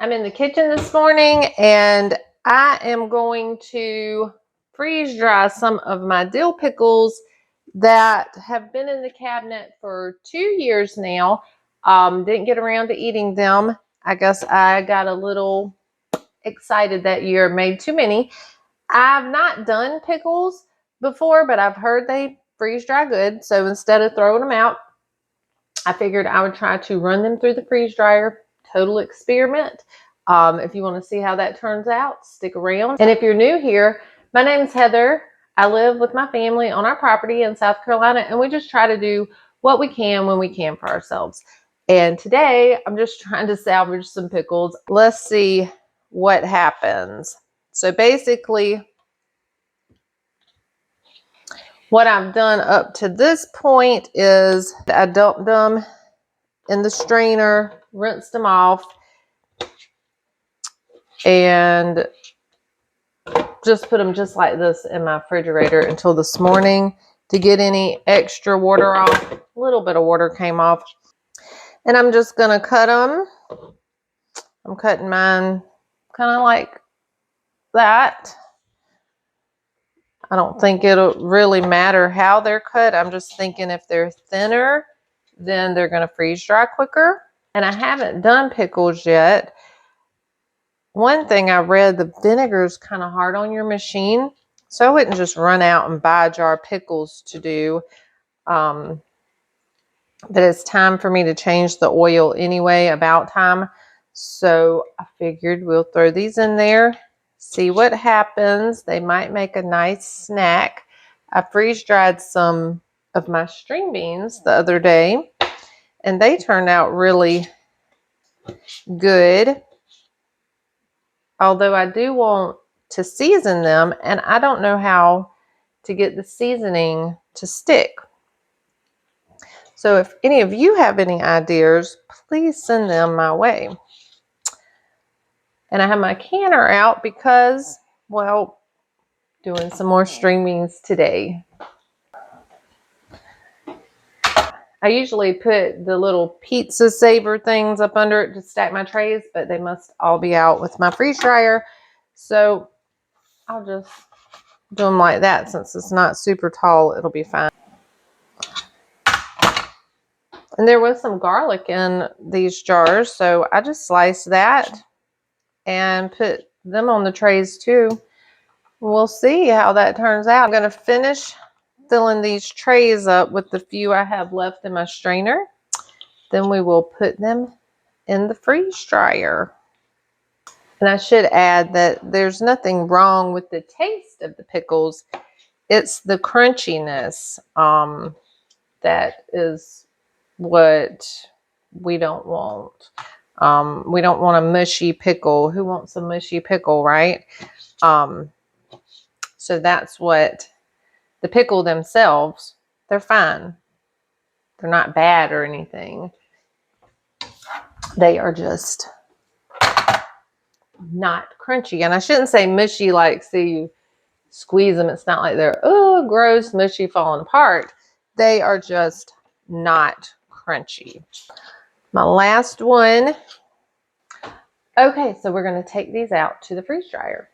I'm in the kitchen this morning and I am going to freeze dry some of my dill pickles that have been in the cabinet for 2 years now. Didn't get around to eating them. I guess I got a little excited that year, made too many. I've not done pickles before, but I've heard they freeze dry good. So instead of throwing them out, I figured I would try to run them through the freeze dryer. Total experiment. If you want to see how that turns out, stick around. And if you're new here, my name's Heather. I live with my family on our property in South Carolina, and we just try to do what we can when we can for ourselves. And today, I'm just trying to salvage some pickles. Let's see what happens. So basically, what I've done up to this point is I dumped them in the strainer, rinsed them off, and just put them just like this in my refrigerator until this morning to get any extra water off. A little bit of water came off. And I'm just going to cut them. I'm cutting mine kind of like that. I don't think it'll really matter how they're cut. I'm just thinking if they're thinner, then they're going to freeze dry quicker. And I haven't done pickles yet. One thing I read, the vinegar is kind of hard on your machine. So I wouldn't just run out and buy a jar of pickles to do. But it's time for me to change the oil anyway, about time. So I figured we'll throw these in there, see what happens. They might make a nice snack. I freeze dried some of my string beans the other day, and they turned out really good. Although I do want to season them, and I don't know how to get the seasoning to stick. So if any of you have any ideas, please send them my way. And I have my canner out because, well, doing some more string beans today. I usually put the little pizza saver things up under it to stack my trays, but they must all be out with my freeze dryer. So I'll just do them like that. Since it's not super tall, it'll be fine. And there was some garlic in these jars, so I just sliced that and put them on the trays too. We'll see how that turns out. I'm going to finish filling these trays up with the few I have left in my strainer. Then we will put them in the freeze dryer. And I should add that there's nothing wrong with the taste of the pickles. It's the crunchiness that is what we don't want. We don't want a mushy pickle. Who wants a mushy pickle, right? So that's what the pickle themselves, they're fine. They're not bad or anything. They are just not crunchy. And I shouldn't say mushy like, see, you squeeze them. It's not like they're, oh, gross, mushy, falling apart. They are just not crunchy. My last one. Okay, so we're going to take these out to the freeze dryer.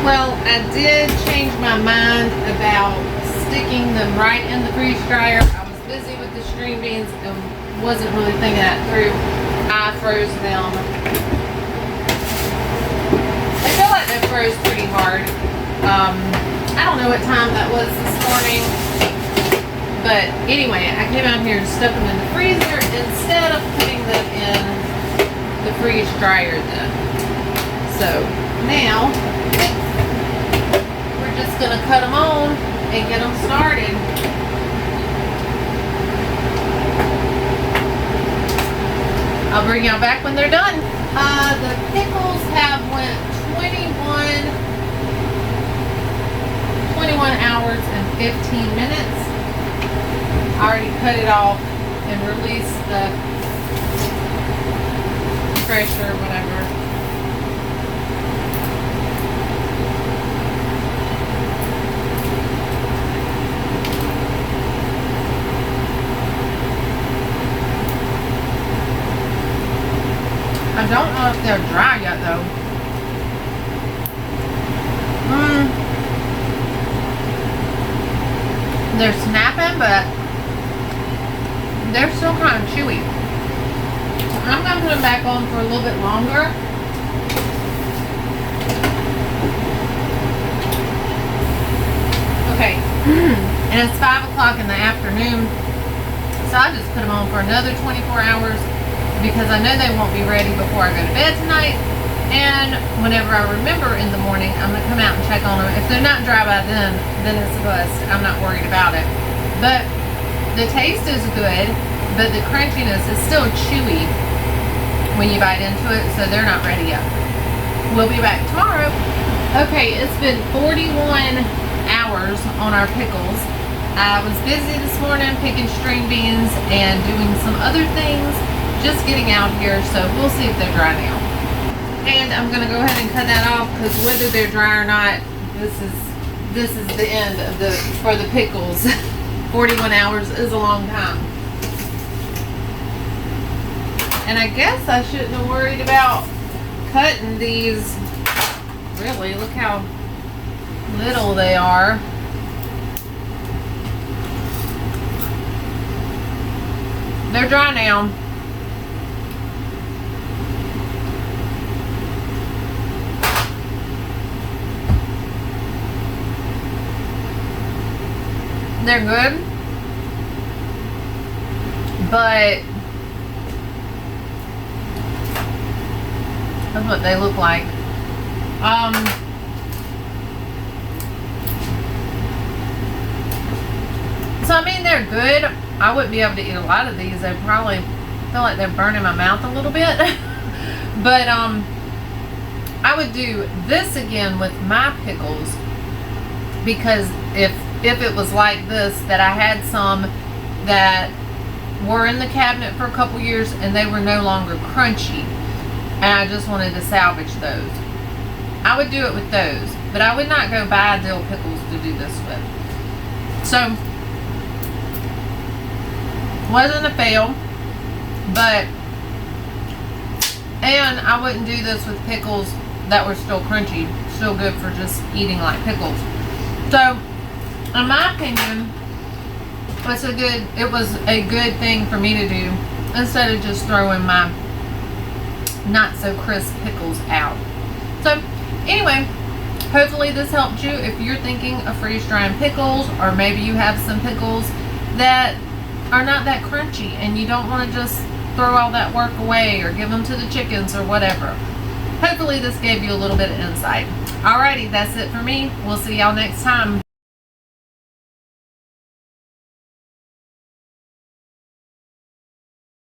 Well, I did change my mind about sticking them right in the freeze dryer. I was busy with the string beans and wasn't really thinking that through. I froze them. I feel like they froze pretty hard. I don't know what time that was this morning. But anyway, I came out here and stuck them in the freezer instead of putting them in the freeze dryer then. So now we're just going to cut them on and get them started. I'll bring y'all back when they're done. The pickles have went 21 hours and 15 minutes. I already cut it off and released the pressure, whatever. don't know if they're dry yet though. They're snapping, but they're still kind of chewy. I'm going to put them back on for a little bit longer. Okay, and it's 5 o'clock in the afternoon, so I just put them on for another 24 hours because I know they won't be ready before I go to bed tonight. And whenever I remember in the morning, I'm going to come out and check on them. If they're not dry by then it's a bust. I'm not worried about it. But the taste is good, but the crunchiness is still chewy when you bite into it, so they're not ready yet. We'll be back tomorrow. Okay, it's been 41 hours on our pickles. I was busy this morning picking string beans and doing some other things, just getting out here, so we'll see if they're dry now. And I'm going to go ahead and cut that off because whether they're dry or not, this is the end of for the pickles. 41 hours is a long time. And I guess I shouldn't have worried about cutting these. Really, look how little they are. They're dry now. They're good, but that's what they look like. So I mean, they're good. I wouldn't be able to eat a lot of these. They probably feel like they're burning my mouth a little bit. But I would do this again with my pickles, because if it was like this, that I had some that were in the cabinet for a couple years and they were no longer crunchy and I just wanted to salvage those, I would do it with those. But I would not go buy dill pickles to do this with. So, wasn't a fail, but, and I wouldn't do this with pickles that were still crunchy, still good for just eating like pickles. So, in my opinion, it was a good thing for me to do instead of just throwing my not so crisp pickles out. So anyway, hopefully this helped you if you're thinking of freeze drying pickles, or maybe you have some pickles that are not that crunchy and you don't want to just throw all that work away or give them to the chickens or whatever. Hopefully this gave you a little bit of insight. Alrighty, that's it for me. We'll see y'all next time.